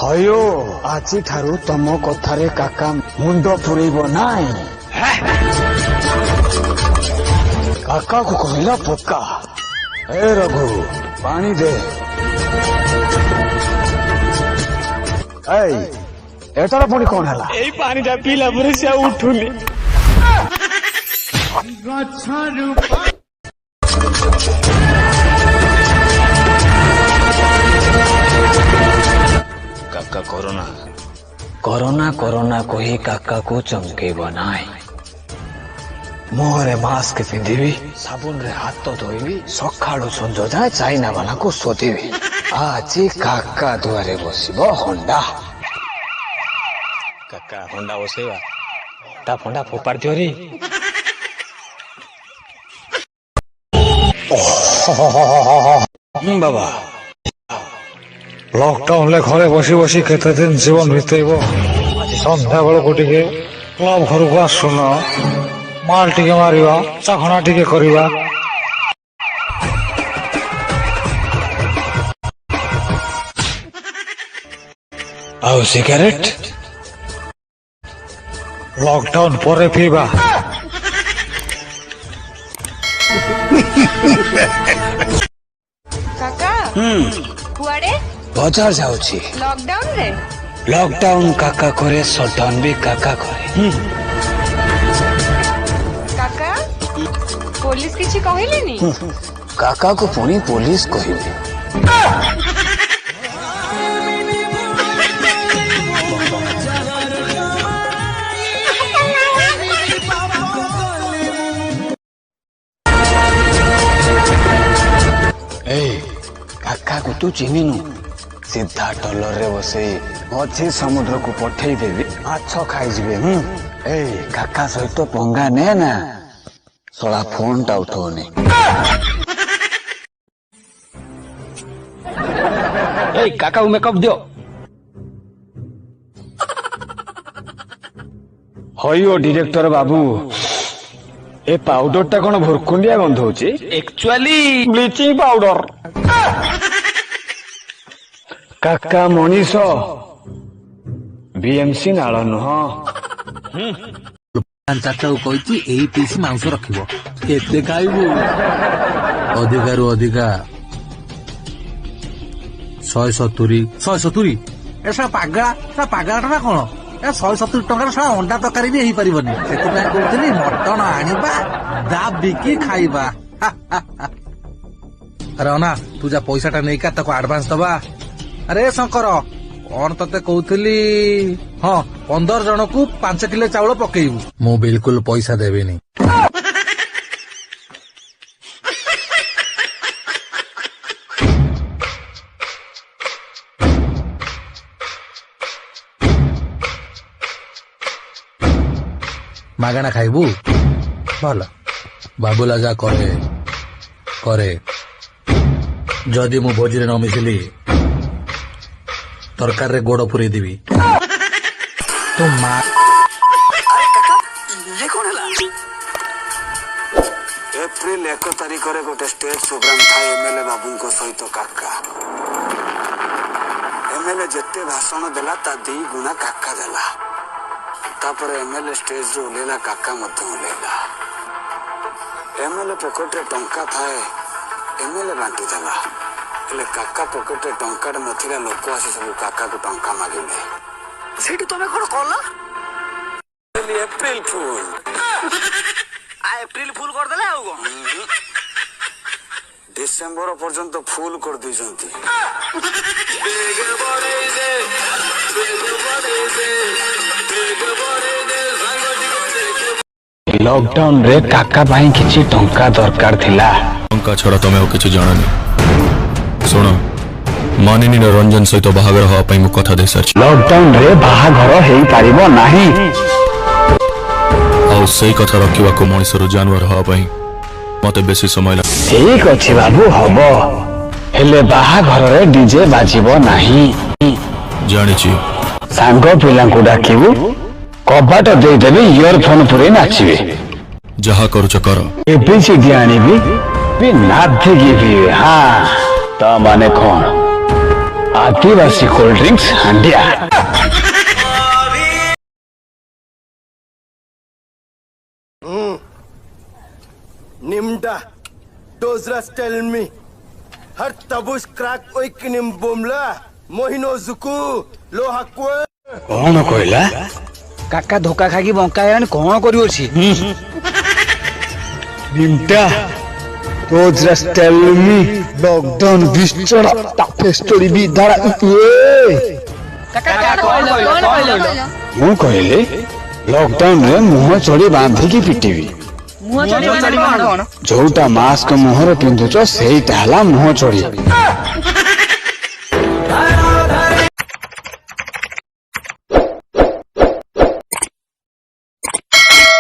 ହୟୋ ଆଜି ଠାରୁ ତମ କଥାରେ କାକା ମୁଣ୍ଡ ପୁରେଇବ ନାଇଁ। କାକାକୁ କହିଲା ପକ୍କା। ଏ ରଘୁ ପାଣି ଦେ। ଏଥର ପୁଣି କଣ ହେଲା? ଏଇ ପାଣିଟା ପିଇଲା ପରେ ସେ ଆଉ ଉଠୁନି। କାକା କରୋନା କରୋନା କରୋନା କହି କାକାକୁ ଚମକେଇବ ନାହିଁ। ମୁହଁରେ ମାସ୍କ ପିନ୍ଧିବି, ସାବୁନରେ ହାତ ଧୋଇବି, ସକାଳୁ ସଞ୍ଜ ଯାଏ ଚାଇନା ବାଲାକୁ ଶୋଧିବି। ଆଜି କାକା ଦୁଆରେ ବସିବ ହଣ୍ଡା। କାକା ହଣ୍ଡା ବସେଇବା, ତା ଫଣ୍ଡା ଫୋପାଡ଼ି ଦିଅରେ। ବାବା ଲକଡାଉନରେ ଘରେ ବସି ବସି କେତେ ଦିନ ଜୀବନ ବିତେଇବ। ଆଜି ସନ୍ଧ୍ୟା ବେଳକୁ ଟିକେ କ୍ଲବ ଘରକୁ ଆସୁନ, ମାଲ ଟିକେ ମାରିବା, ଚାଖଣା ଟିକେ କରିବା। ଆଉ ସିଗାରେଟ ଲକଡାଉନ ପରେ ପିଇବା। କାକା କୁଆଡେ? ବଜାର ଯାଉଛି। ଲକଡାଉନ ରେ? ଲକଡାଉନ କାକା କରେ, ସଟଡାଉନ ବି କାକା କରେ। କାକା ପୋଲିସ କିଛି କହିଲେନି? କାକାକୁ ପୁଣି ପୋଲିସ କହିବେ। କାକାକୁ ତୁ ଚିହ୍ନିନୁ? ସିଧା ଟଲରରେ ବସେଇ ମଝି ସମୁଦ୍ରକୁ ପଠେଇ ଦେବି, ମାଛ ଖାଇଯିବେ। ଏଇ କାକା ସହିତ ପଙ୍ଗା ନେ ନା, ଶଳା ଫୋନ ଟା ଉଠଉନି। ଏଇ କାକାକୁ ମେକଅପ୍ ଦିଅ। ହଇଓ ଡିରେକ୍ଟର ବାବୁ, ଏ ପାଉଡର ଟା କଣ ଭୁରକୁଣ୍ଡିଆ ଗନ୍ଧଉଛି? Actually bleaching powder. କାକା ମଣିଷ, ବିଏମସି ନାଳ ନୁହଁ। ଚାଚାକୁ କହିଛି ଏଇ ପିସ୍ ମାଂସ ରଖିବ। କେତେ ଖାଇବୁ? ଅଧିକାରୁ ଅଧିକା 170। 170? ଏ ପାଗଳାଟା ନା କଣ? ଏ 170 ଟଙ୍କାର ଅଣ୍ଡା ତରକାରୀ ବି ହେଇପାରିବନି। ସେଥିପାଇଁ କହୁଥିଲି ମଟନ ଆଣିବା, ଦାବିକି ଖାଇବା। ଆରେ ଅନା, ତୁ ଯା ପଇସାଟା ନେଇକା ତାକୁ ଆଡଭାନ୍ସ ଦବା। ଆରେ ଶଙ୍କର, କଣ ତତେ କହୁଥିଲି? ହଁ, 15 ଜଣକୁ 5 କିଲୋ ଚାଉଳ ପକେଇବୁ। ମୁଁ ବିଲକୁଲ ପଇସା ଦେବିନି। ମାଗଣା ଖାଇବୁ? ଭଲ। ବାବୁଲା ଯା କରେ କରେ। ଯଦି ମୁଁ ଭୋଜିରେ ନ ମିଶିଲି, ତରକାରୀରେ ଗୋଡ ପୁରେଇ ଦେବି। ତୋ ମା। ଏପ୍ରିଲ 1 ତାରିଖରେ ଗୋଟେ ଷ୍ଟେଜ ପ୍ରୋଗ୍ରାମ ଥାଏ ଏମଏଲଏ ବାବୁଙ୍କ ସହିତ କାକା। ଏମଏଲଏ ଯେତେ ଭାଷଣ ଦେଲା ତା 2 ଗୁଣା କାକା ଦେଲା। ତାପରେ ଏମଏଲଏ ଷ୍ଟେଜରୁ ଓହ୍ଲେଇଲା, କାକା ମଧ୍ୟ ଓହ୍ଲେଇଲା। ଏମଏଲଏ ପକେଟରେ ଟଙ୍କା ଥାଏ, ଏମଏଲଏ ବାଣ୍ଟି ଦେଲା। ହେଲେ କାକା ପକେଟରେ ଟଙ୍କାଟେ ନଥିଲା, ଲୋକ ଆସି ସବୁ କାକାକୁ ଟଙ୍କା ମାଗିଲେ। ସେଇଠି ତମେ କଣ କଲ? ଏପ୍ରିଲ ଫୁଲ। ଏପ୍ରିଲ ଫୁଲ କରିଦେଲେ ଆଉ କଣ? ଡିସେମ୍ବର ପର୍ଯ୍ୟନ୍ତ ଫୁଲ କରିଦେଇଛନ୍ତି। ଲକଡାଉନ ରେ କାକା ପାଇଁ କିଛି ଟଙ୍କା ଦରକାର ଥିଲା। ଟଙ୍କା ଛଡା ତମେ ଆଉ କିଛି ଜାଣନି। ଶୁଣ, ମାନିନୀର ରଞ୍ଜନ ସହିତ ବାହାଘର ହବା ପାଇଁ ମୁଁ କଥା ଦେଇସାରିଛି। ଲକଡାଉନ ରେ ବାହାଘର ହେଇପାରିବ ନାହିଁ। ଆଉ ସେଇ କଥା ରଖିବାକୁ ମଣିଷରୁ ଜାନୁଆର ହବା ପାଇଁ ମତେ ବେଶୀ ସମୟ ଲାଗେ। ଠିକ ଅଛି ବାବୁ, ହବ। ହେଲେ ବାହାଘରରେ ଡିଜେ ବାଜିବ ନାହିଁ। ଜାଣିଛି। ସାଙ୍ଗ ପିଲାଙ୍କୁ ଡାକିବୁ, କବାଟ ଦେଇଦେବି, ଇୟରଫୋନ ପୁରେଇ ନାଚିବେ। ଯାହା କରୁଛ କର। ଏବିସିଡି ଆଣିବି, ନାଥିକି ପିଇବେ। ହଁ, ତା ମାନେ କଣ? आदिवासी कोल्ड ड्रिंक्स हांडिया Nimda, Dozras tell me. Har tabush crack oikinim bomla. Mohino zuku, lo hakwe. कौन कहला କାକା ଧୋକା ଖାଇକି ବଙ୍କା ହେଇଗଲାଣି କଣ କରିବ ଅଛି निमटा तो जस्ट टेल मी लॉकडाउन विस्टड़ा स्टोरी भी धारा ମୁଁ କହିଲି ଲକଡାଉନ ରେ ମୁହଁ ଚଢି ବାନ୍ଧିକି ପିଟିବି ଯୋଉଟା ମାସ୍କ ମୁହଁରେ ପିନ୍ଧୁଛ ସେଇଟା ହେଲା ମୁହଁ ଚଢି